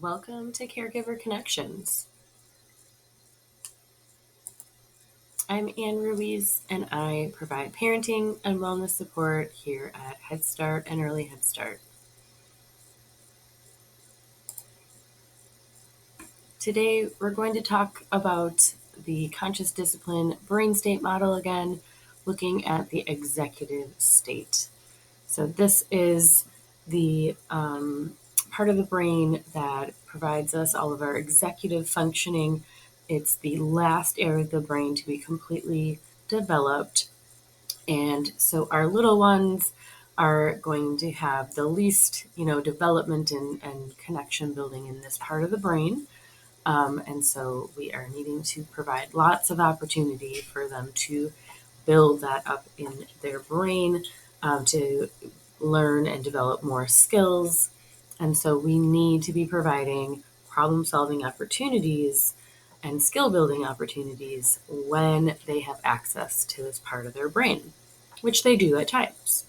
Welcome to Caregiver Connections. I'm Ann Ruiz, and I provide parenting and wellness support here at Head Start and Early Head Start. Today, we're going to talk about the conscious discipline brain state model again, looking at the executive state. So, this is the part of the brain that provides us all of our executive functioning. It's the last area of the brain to be completely developed. And so our little ones are going to have the least, development and connection building in this part of the brain. And so we are needing to provide lots of opportunity for them to build that up in their brain, to learn and develop more skills. And so we need to be providing problem solving opportunities and skill building opportunities when they have access to this part of their brain, which they do at times.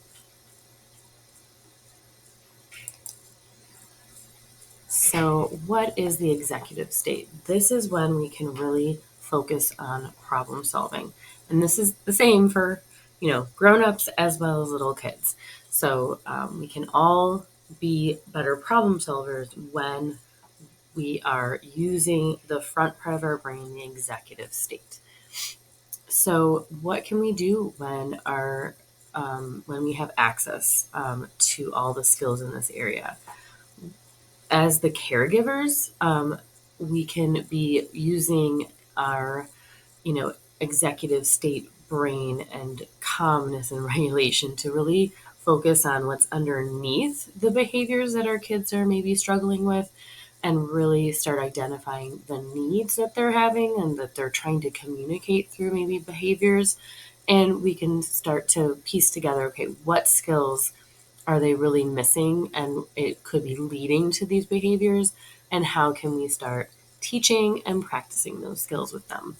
So, what is the executive state? This is when we can really focus on problem solving. And this is the same for, grown-ups as well as little kids. So, we can all be better problem solvers when we are using the front part of our brain, the executive state. So, what can we do when we have access to all the skills in this area? As the caregivers, we can be using our, executive state brain and calmness and regulation to really focus on what's underneath the behaviors that our kids are maybe struggling with and really start identifying the needs that they're having and that they're trying to communicate through maybe behaviors. And we can start to piece together, okay, what skills are they really missing and it could be leading to these behaviors, and how can we start teaching and practicing those skills with them,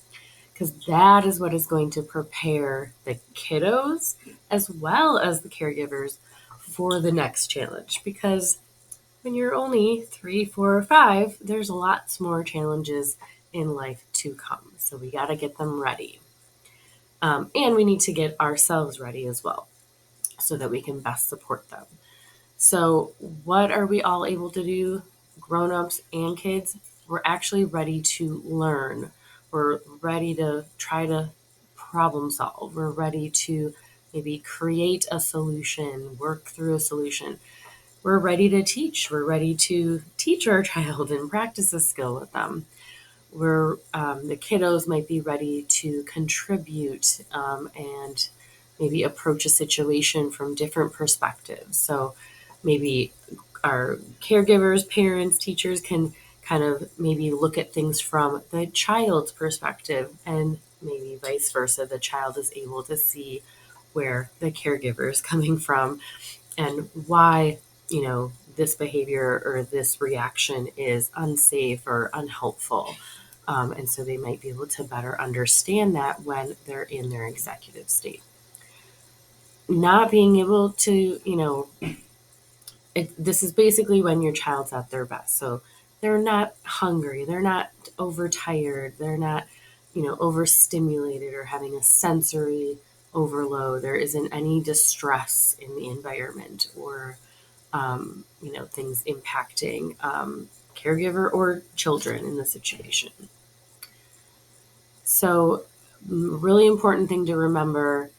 because that is what is going to prepare the kiddos as well as the caregivers for the next challenge. Because when you're only 3, 4, or 5, there's lots more challenges in life to come, so we got to get them ready, and we need to get ourselves ready as well so that we can best support them. So, what are we all able to do, grown-ups and kids? We're actually ready to learn. We're ready to try to problem solve. We're ready to maybe create a solution, work through a solution. We're ready to teach. We're ready to teach our child and practice a skill with them. The kiddos might be ready to contribute and maybe approach a situation from different perspectives. So maybe our caregivers, parents, teachers can kind of maybe look at things from the child's perspective, and maybe vice versa. The child is able to see where the caregiver is coming from and why, this behavior or this reaction is unsafe or unhelpful. And so they might be able to better understand that when they're in their executive state. Not being able to, this is basically when your child's at their best. So they're not hungry, they're not overtired, they're not, overstimulated or having a sensory overload. There isn't any distress in the environment or, things impacting caregiver or children in the situation. So, really important thing to remember,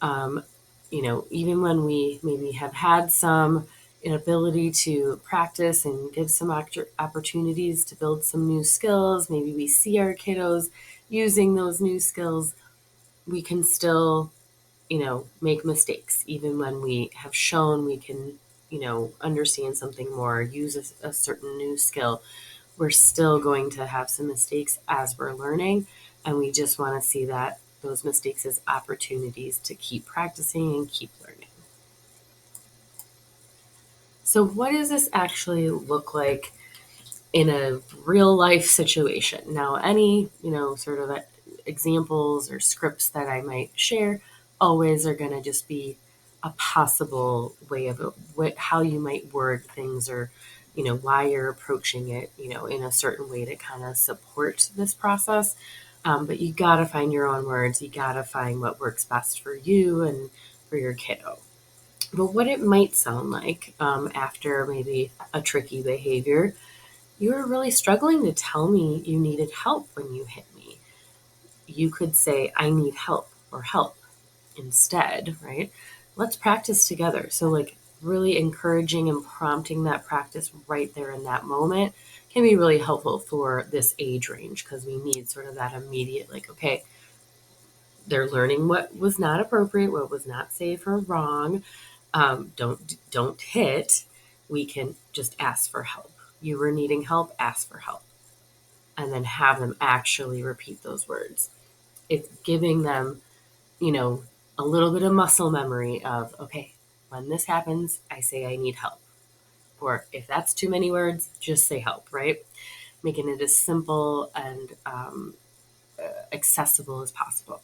even when we maybe have had some inability to practice and give some opportunities to build some new skills, maybe we see our kiddos using those new skills, we can still, make mistakes, even when we have shown we can, understand something more, use a certain new skill. We're still going to have some mistakes as we're learning, and we just want to see that those mistakes as opportunities to keep practicing and keep learning. So, what does this actually look like in a real life situation? Now, any, sort of examples or scripts that I might share always are going to just be a possible way of how you might word things or, why you're approaching it, in a certain way to kind of support this process. But you got to find your own words. You got to find what works best for you and for your kiddo. But what it might sound like after maybe a tricky behavior, you were really struggling to tell me you needed help when you hit me. You could say, I need help or help instead, right? Let's practice together. So, like, really encouraging and prompting that practice right there in that moment can be really helpful for this age range because we need sort of that immediate, like, okay, they're learning what was not appropriate, what was not safe or wrong. Don't hit. We can just ask for help. You were needing help, ask for help, and then have them actually repeat those words. It's giving them, you know, a little bit of muscle memory of, okay, when this happens, I say I need help. Or if that's too many words, just say help, right? Making it as simple and accessible as possible.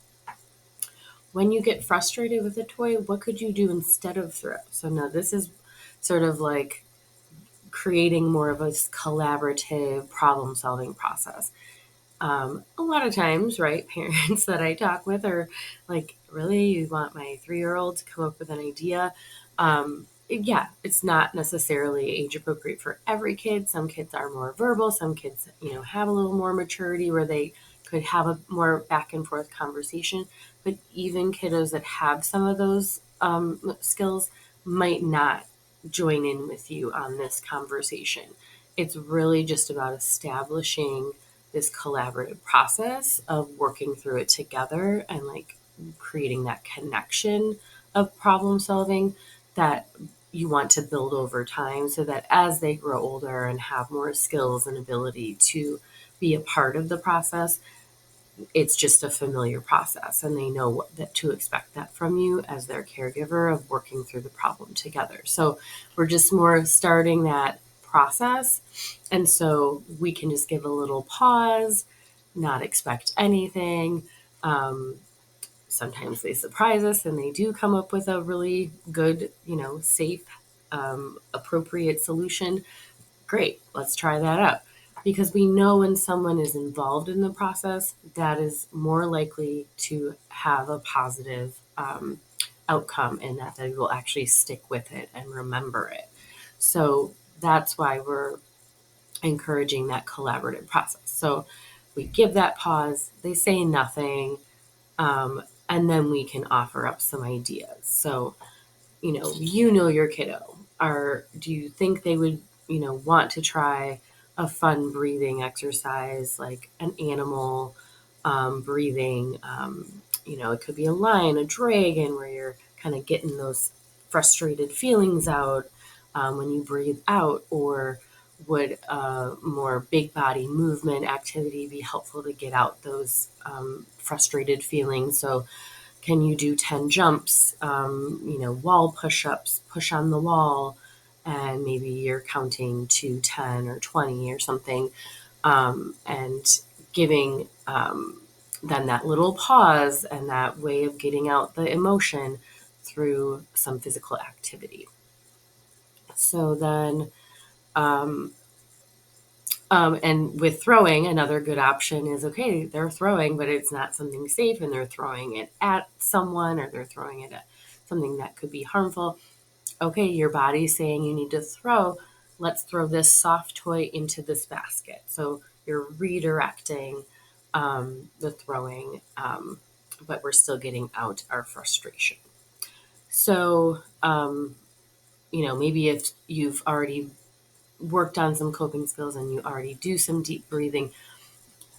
When you get frustrated with a toy, what could you do instead of throw? So now this is sort of like creating more of a collaborative problem solving process. A lot of times, right, parents that I talk with are like, really, you want my 3-year-old to come up with an idea? Yeah, it's not necessarily age appropriate for every kid. Some kids are more verbal. Some kids, have a little more maturity where they could have a more back and forth conversation. But even kiddos that have some of those skills might not join in with you on this conversation. It's really just about establishing this collaborative process of working through it together and like creating that connection of problem solving that you want to build over time so that as they grow older and have more skills and ability to be a part of the process, it's just a familiar process and they know that to expect that from you as their caregiver of working through the problem together. So we're just more starting that process. And so we can just give a little pause, not expect anything. Sometimes they surprise us and they do come up with a really good, safe, appropriate solution. Great, let's try that out. Because we know when someone is involved in the process, that is more likely to have a positive outcome and that they will actually stick with it and remember it. So that's why we're encouraging that collaborative process. So we give that pause, they say nothing, and then we can offer up some ideas. So, your kiddo. Do you think they would, want to try a fun breathing exercise like an animal breathing? It could be a lion, a dragon, where you're kind of getting those frustrated feelings out when you breathe out, or would more big body movement activity be helpful to get out those frustrated feelings? So can you do 10 jumps, wall push-ups, push on the wall, and maybe you're counting to 10 or 20 or something, and giving then that little pause and that way of getting out the emotion through some physical activity. So then, and with throwing, another good option is, okay, they're throwing, but it's not something safe and they're throwing it at someone or they're throwing it at something that could be harmful. Okay, your body's saying you need to throw. Let's throw this soft toy into this basket. So you're redirecting the throwing, but we're still getting out our frustration. So, maybe if you've already worked on some coping skills and you already do some deep breathing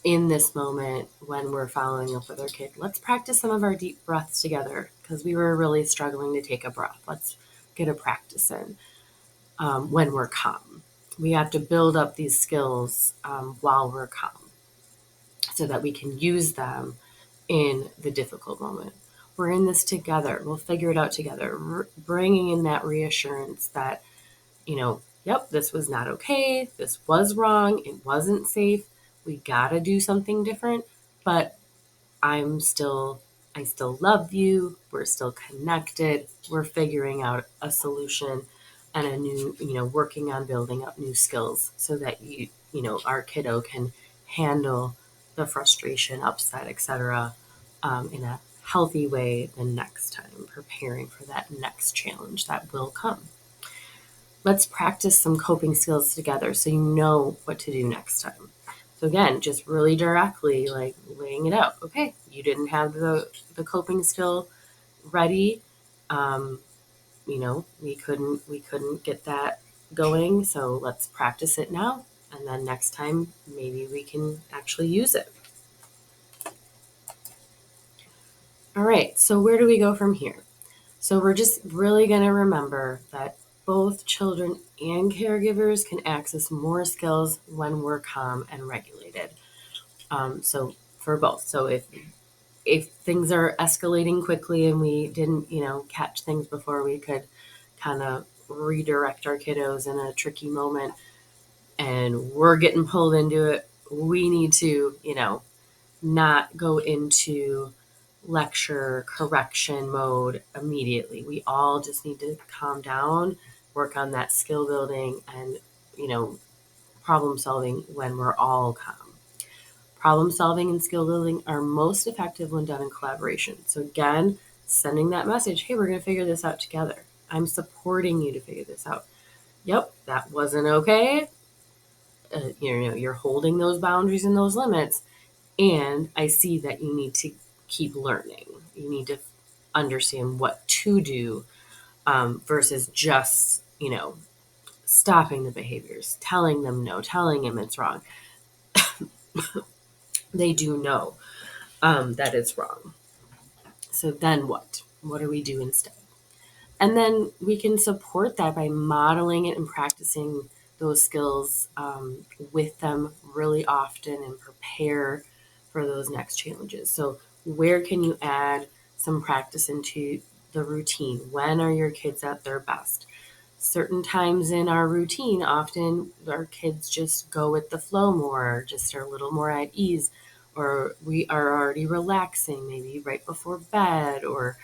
in this moment when we're following up with our kid, let's practice some of our deep breaths together because we were really struggling to take a breath. Let's get a practice in when we're calm. We have to build up these skills while we're calm so that we can use them in the difficult moment. We're in this together. We'll figure it out together, bringing in that reassurance that, yep, this was not okay. This was wrong. It wasn't safe. We got to do something different, but I still love you. We're still connected. We're figuring out a solution. and a new, working on building up new skills so that our kiddo can handle the frustration, upset, etc., in a healthy way the next time, preparing for that next challenge that will come. Let's practice some coping skills together so you know what to do next time. So again, just really directly like laying it out. Okay, you didn't have the coping skill ready. We couldn't get that going, so let's practice it now, and then next time maybe we can actually use it. All right, so where do we go from here? So we're just really going to remember that both children and caregivers can access more skills when we're calm and regulated. So for both. So if things are escalating quickly and we didn't, catch things before we could kind of redirect our kiddos in a tricky moment and we're getting pulled into it, we need to, not go into lecture correction mode immediately. We all just need to calm down, work on that skill building and, problem solving when we're all calm. Problem solving and skill building are most effective when done in collaboration. So again, sending that message, hey, we're going to figure this out together. I'm supporting you to figure this out. Yep, that wasn't okay. You're holding those boundaries and those limits. And I see that you need to keep learning. You need to understand what to do versus just, stopping the behaviors, telling them no, telling him it's wrong. They do know that it's wrong. So then what? What do we do instead? And then we can support that by modeling it and practicing those skills with them really often and prepare for those next challenges. So where can you add some practice into the routine? When are your kids at their best? Certain times in our routine, often our kids just go with the flow more, just are a little more at ease, or we are already relaxing, maybe right before bed, or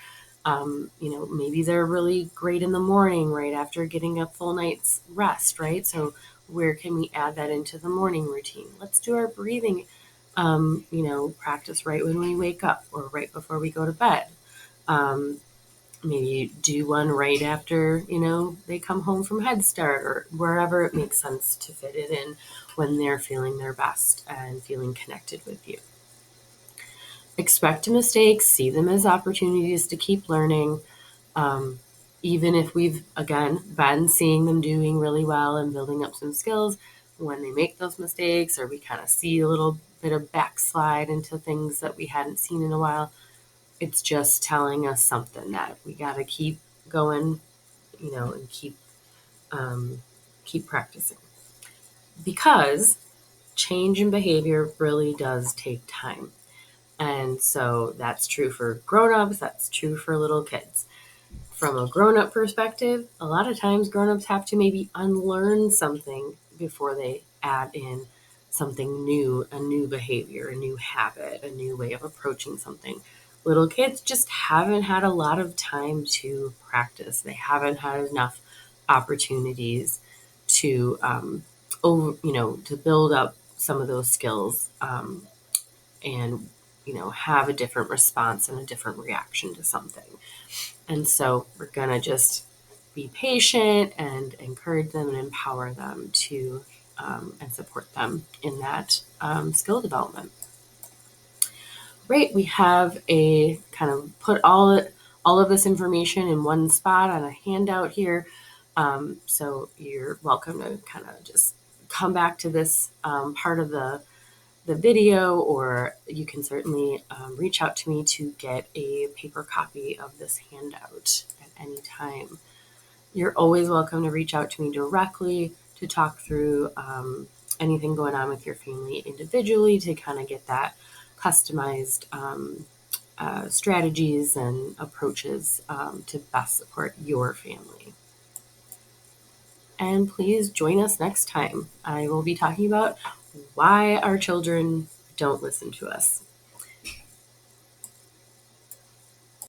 maybe they're really great in the morning right after getting a full night's rest, right? So where can we add that into the morning routine? Let's do our breathing, practice right when we wake up or right before we go to bed. Maybe do one right after, they come home from Head Start or wherever it makes sense to fit it in when they're feeling their best and feeling connected with you. Expect mistakes, see them as opportunities to keep learning. Even if we've, again, been seeing them doing really well and building up some skills, when they make those mistakes or we kind of see a little bit of backslide into things that we hadn't seen in a while, it's just telling us something that we got to keep going, and keep practicing. Because change in behavior really does take time. And so that's true for grown-ups, that's true for little kids. From a grown-up perspective, a lot of times grown-ups have to maybe unlearn something before they add in something new, a new behavior, a new habit, a new way of approaching something. Little kids just haven't had a lot of time to practice. They haven't had enough opportunities to, to build up some of those skills and have a different response and a different reaction to something. And so we're going to just be patient and encourage them and empower them to and support them in that skill development. Great. We have a kind of put all of this information in one spot on a handout here. So you're welcome to kind of just come back to this part of the video, or you can certainly reach out to me to get a paper copy of this handout at any time. You're always welcome to reach out to me directly to talk through anything going on with your family individually to kind of get that customized strategies and approaches to best support your family. And please join us next time. I will be talking about why our children don't listen to us.